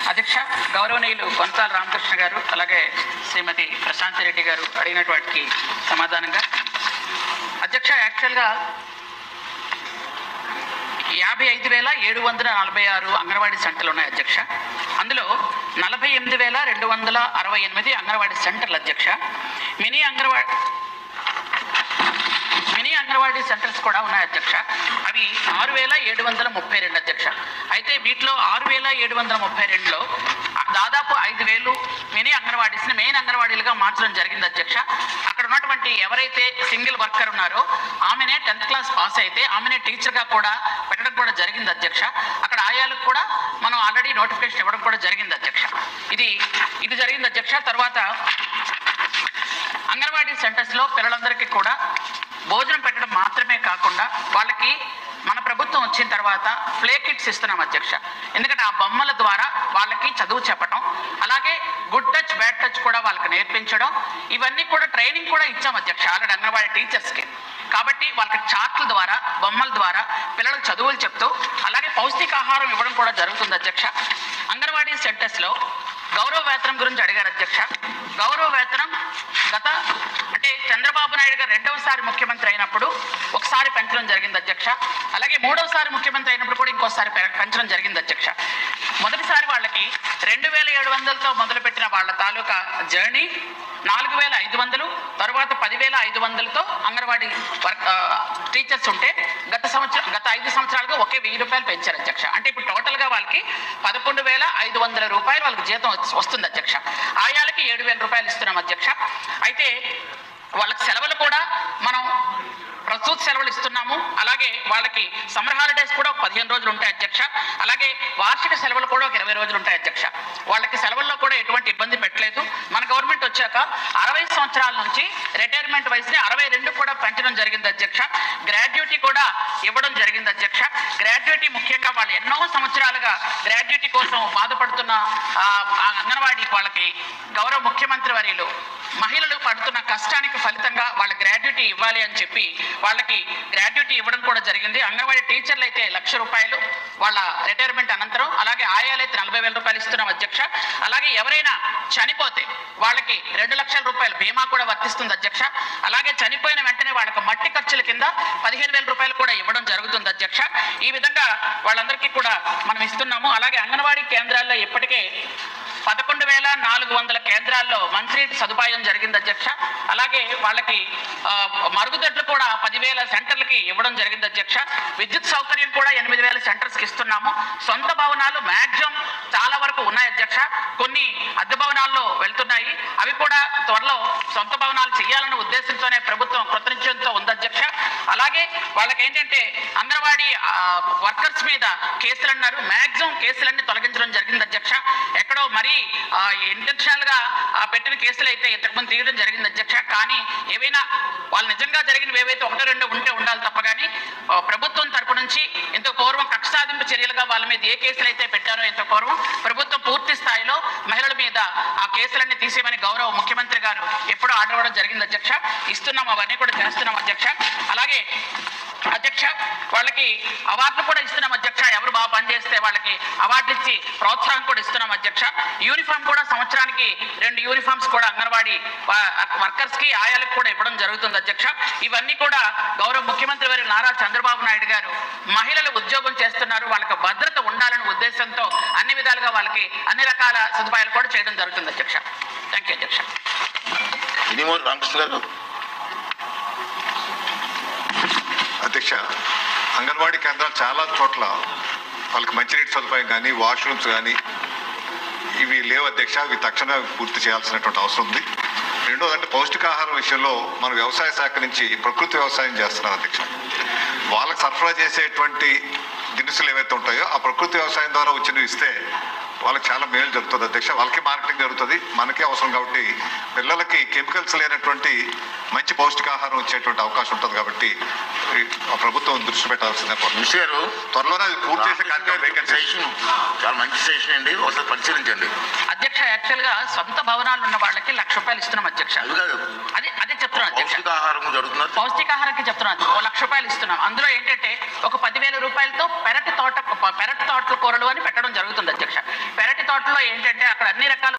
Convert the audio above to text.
అధ్యక్ష, గౌరవనీయులు కొనసాల రామకృష్ణ గారు అలాగే శ్రీమతి ప్రశాంతి రెడ్డి గారు అడిగినటువంటి వాటికి సమాధానంగా అధ్యక్ష, యాక్చువల్గా 55,746 అంగన్వాడీ సెంటర్లు ఉన్నాయి అధ్యక్ష. అందులో 48,268 అంగన్వాడీ సెంటర్లు అధ్యక్ష. మినీ అంగన్వాడీ సెంటర్స్ కూడా ఉన్నాయి అధ్యక్ష. అవి 6,732 అధ్యక్ష. అయితే వీటిలో 6,732లో దాదాపు 5,000 మినీ అంగన్వాడీస్ని మెయిన్ అంగన్వాడీలుగా మార్చడం జరిగింది అధ్యక్ష. అక్కడ ఉన్నటువంటి ఎవరైతే సింగిల్ వర్కర్ ఉన్నారో ఆమెనే 10th క్లాస్ పాస్ అయితే ఆమెనే టీచర్గా కూడా పెట్టడం కూడా జరిగింది అధ్యక్ష. అక్కడ ఆయాలకు కూడా మనం ఆల్రెడీ నోటిఫికేషన్ ఇవ్వడం కూడా జరిగింది అధ్యక్ష. ఇది జరిగింది అధ్యక్ష. తర్వాత అంగన్వాడీ సెంటర్స్లో పిల్లలందరికీ కూడా భోజనం పెట్టడం మాత్రమే కాకుండా వాళ్ళకి మన ప్రభుత్వం వచ్చిన తర్వాత ప్లే కిట్స్ ఇస్తున్నాం అధ్యక్ష. ఎందుకంటే ఆ బొమ్మల ద్వారా వాళ్ళకి చదువు చెప్పడం, అలాగే గుడ్ టచ్ బ్యాడ్ టచ్ కూడా వాళ్ళకి నేర్పించడం, ఇవన్నీ కూడా ట్రైనింగ్ కూడా ఇచ్చాం అధ్యక్ష ఆల్రెడీ అంగన్వాడీ టీచర్స్కి. కాబట్టి వాళ్ళకి చార్ట్ల ద్వారా బొమ్మల ద్వారా పిల్లలకు చదువులు చెప్తూ అలాగే పౌష్టికాహారం ఇవ్వడం కూడా జరుగుతుంది అధ్యక్ష. అంగన్వాడీ సెంటర్స్లో గౌరవ వేతనం గురించి అడిగారు అధ్యక్ష. గౌరవ వేతనం అంటే చంద్రబాబు నాయుడు గారు 2వసారి ముఖ్యమంత్రి అయినప్పుడు ఒకసారి పెంచడం జరిగింది అధ్యక్ష. అలాగే 3వసారి ముఖ్యమంత్రి అయినప్పుడు కూడా ఇంకోసారి పెంచడం జరిగింది అధ్యక్ష. మొదటిసారి వాళ్ళకి 2,700తో మొదలుపెట్టిన వాళ్ళ తాలూకా జర్నీ 4,500, తర్వాత 10,500తో అంగన్వాడీ టీచర్స్ ఉంటే గత 5 సంవత్సరాలుగా ఒకే 1,000 రూపాయలు పెంచారు అధ్యక్ష. అంటే ఇప్పుడు టోటల్గా వాళ్ళకి 11,500 రూపాయలు వాళ్ళకి జీతం వస్తుంది అధ్యక్ష. ఆయాలకి 7,000 రూపాయలు ఇస్తున్నాం అధ్యక్ష. అయితే వాళ్ళకి సెలవులు కూడా మనం ప్రసూతి సెలవులు ఇస్తున్నాము. అలాగే వాళ్ళకి సమ్మర్ హాలిడేస్ కూడా ఒక 15 రోజులు ఉంటాయి అధ్యక్ష. అలాగే వార్షిక సెలవులు కూడా ఒక 20 రోజులు ఉంటాయి అధ్యక్ష. వాళ్ళకి సెలవుల్లో కూడా ఎటువంటి ఇబ్బంది పెట్టలేదు. మన గవర్నమెంట్ వచ్చాక 60 సంవత్సరాల నుంచి రిటైర్మెంట్ వయసుని 62 కూడా పెంచడం జరిగింది అధ్యక్ష. గ్రాడ్యుయేటీ కూడా ఇవ్వడం జరిగింది అధ్యక్ష. గ్రాడ్యుయేటీ ముఖ్యంగా వాళ్ళు ఎన్నో సంవత్సరాలుగా గ్రాడ్యుయేటీ కోసం బాధపడుతున్న అంగన్వాడీ వాళ్ళకి గౌరవ ముఖ్యమంత్రి వర్యులు మహిళలు పడుతున్న కష్టానికి ఫలితంగా వాళ్ళ గ్రాడ్యుయేటీ ఇవ్వాలి అని చెప్పి వాళ్ళకి గ్రాడ్యుయేటీ ఇవ్వడం కూడా జరిగింది. అంగన్వాడీ టీచర్లు అయితే 1,00,000 రూపాయలు వాళ్ళ రిటైర్మెంట్ అనంతరం, అలాగే ఆయాలైతే 40,000 రూపాయలు ఇస్తున్నాం అధ్యక్ష. అలాగే ఎవరైనా చనిపోతే వాళ్ళకి 2,00,000 రూపాయలు బీమా కూడా వర్తిస్తుంది అధ్యక్ష. అలాగే చనిపోయిన వెంటనే వాళ్ళకి మట్టి ఖర్చుల కింద 15,000 రూపాయలు కూడా ఇవ్వడం జరుగుతుంది అధ్యక్ష. ఈ విధంగా వాళ్ళందరికీ కూడా మనం ఇస్తున్నాము. అలాగే అంగన్వాడీ కేంద్రాల్లో ఇప్పటికే 11,400 కేంద్రాల్లో మంచినీటి సదుపాయం జరిగింది అధ్యక్ష. అలాగే వాళ్ళకి మరుగుదొడ్లు కూడా 10,000 సెంటర్లకి ఇవ్వడం జరిగింది అధ్యక్ష. విద్యుత్ సౌకర్యం కూడా 8,000 సెంటర్స్కి ఇస్తున్నాము. సొంత భవనాలు మ్యాక్సిమం చాలా వరకు ఉన్నాయి అధ్యక్ష. కొన్ని అద్దె భవనాల్లో వెళ్తున్నాయి. అవి కూడా త్వరలో సొంత భవనాలు చేయాలన్న ఉద్దేశంతోనే ప్రభుత్వం కృతనిశ్చయంతో ఉంది అధ్యక్ష. అలాగే వాళ్ళకి ఏంటంటే అంగన్వాడీ వర్కర్స్ మీద కేసులు అన్నారు, మ్యాక్సిమం కేసులన్నీ తొలగించడం జరిగింది అధ్యక్ష. ఎక్కడో మరీ ఇంటెన్షనల్ గా పెట్టిన కేసులు అయితే ఇంతకుముందు తీయడం జరిగింది అధ్యక్ష. కానీ ఏవైనా వాళ్ళు నిజంగా జరిగినవి ఏవైతే 1-2 ఉంటే ఉండాలి తప్ప కానీ ప్రభుత్వం తరపు నుంచి ఇంత పూర్వం కక్ష సాధింపు చర్యలుగా వాళ్ళ మీద ఏ కేసులు అయితే పెట్టారో ఇంత పూర్వం ప్రభుత్వం పూర్తి స్థాయిలో మహిళల మీద ఆ కేసులన్నీ తీసేయమని గౌరవ ముఖ్యమంత్రి గారు ఎప్పుడూ ఆర్డర్ ఇవ్వడం జరిగింది అధ్యక్ష. ఇస్తున్నాం, అవన్నీ కూడా చేస్తున్నాం అధ్యక్ష. అలాగే అధ్యక్ష వాళ్ళకి అవార్డులు కూడా ఇస్తున్నాం అధ్యక్ష. ఎవరు బాగా పనిచేస్తే వాళ్ళకి అవార్డులు ఇచ్చి ప్రోత్సాహం కూడా ఇస్తున్నాం అధ్యక్ష. యూనిఫామ్ కూడా సంవత్సరానికి 2 యూనిఫామ్స్ కూడా అంగన్వాడీ వర్కర్స్ కి ఆయాలకు కూడా ఇవ్వడం జరుగుతుంది అధ్యక్ష. ఇవన్నీ కూడా గౌరవ ముఖ్యమంత్రి వారి నారా చంద్రబాబు నాయుడు గారు మహిళలు ఉద్యోగం చేస్తున్నారు, వాళ్ళకి భద్రత ఉండాలనే ఉద్దేశంతో అన్ని విధాలుగా వాళ్ళకి అన్ని రకాల సదుపాయాలు కూడా చేయడం జరుగుతుంది అధ్యక్ష. థ్యాంక్ యూ అధ్యక్ష. అధ్యక్ష, అంగన్వాడీ కేంద్రాలు చాలా చోట్ల వాళ్ళకి మంచినీటి సదుపాయం కానీ వాష్రూమ్స్ కానీ ఇవి లేవు అధ్యక్ష. ఇవి తక్షణమే పూర్తి చేయాల్సినటువంటి అవసరం ఉంది. రెండోదంటే పౌష్టికాహారం విషయంలో మన వ్యవసాయ శాఖ నుంచి ప్రకృతి వ్యవసాయం చేస్తున్నారు అధ్యక్ష. వాళ్ళకి సరఫరా చేసేటువంటి దినుసులు ఏవైతే ఉంటాయో ఆ ప్రకృతి వ్యవసాయం ద్వారా వచ్చినవి ఇస్తే వాళ్ళకి చాలా మేలు జరుగుతుంది అధ్యక్ష. వాళ్ళకి మార్కెటింగ్ జరుగుతుంది, మనకే అవసరం. కాబట్టి పిల్లలకి కెమికల్స్ లేనటువంటి మంచి పౌష్టికాహారం వచ్చేటువంటి అవకాశం ఉంటుంది. కాబట్టి ప్రభుత్వం దృష్టి పెట్టాల్సిందే. మినిస్టర్ గారు, త్వరలోనే అది పూర్తి చేసే కార్యక్రమం వేకెన్సీ సెషన్ చాలా మంచి సెషన్ అండి, ఒకసారి పరిశీలించండి. అధ్యక్ష, యాక్చువల్ గా సొంత భవనాలు ఉన్న వాళ్ళకి ₹1,00,000 ఇస్తున్నాం అధ్యక్ష. అది కాదు, అదే చెప్తున్నాను అధ్యక్ష. పౌష్టికాహారం జరుగుతున్నారు. పౌష్టికాహారానికి చెప్తున్నాను, ₹1,00,000 ఇస్తున్నాం. అందులో ఏంటంటే ఒక 10,000 రూపాయలతో పెరటి తోటల కూరలు అని పెట్టడం జరుగుతుంది అధ్యక్ష. పెరటి తోటలో ఏంటంటే అక్కడ అన్ని రకాల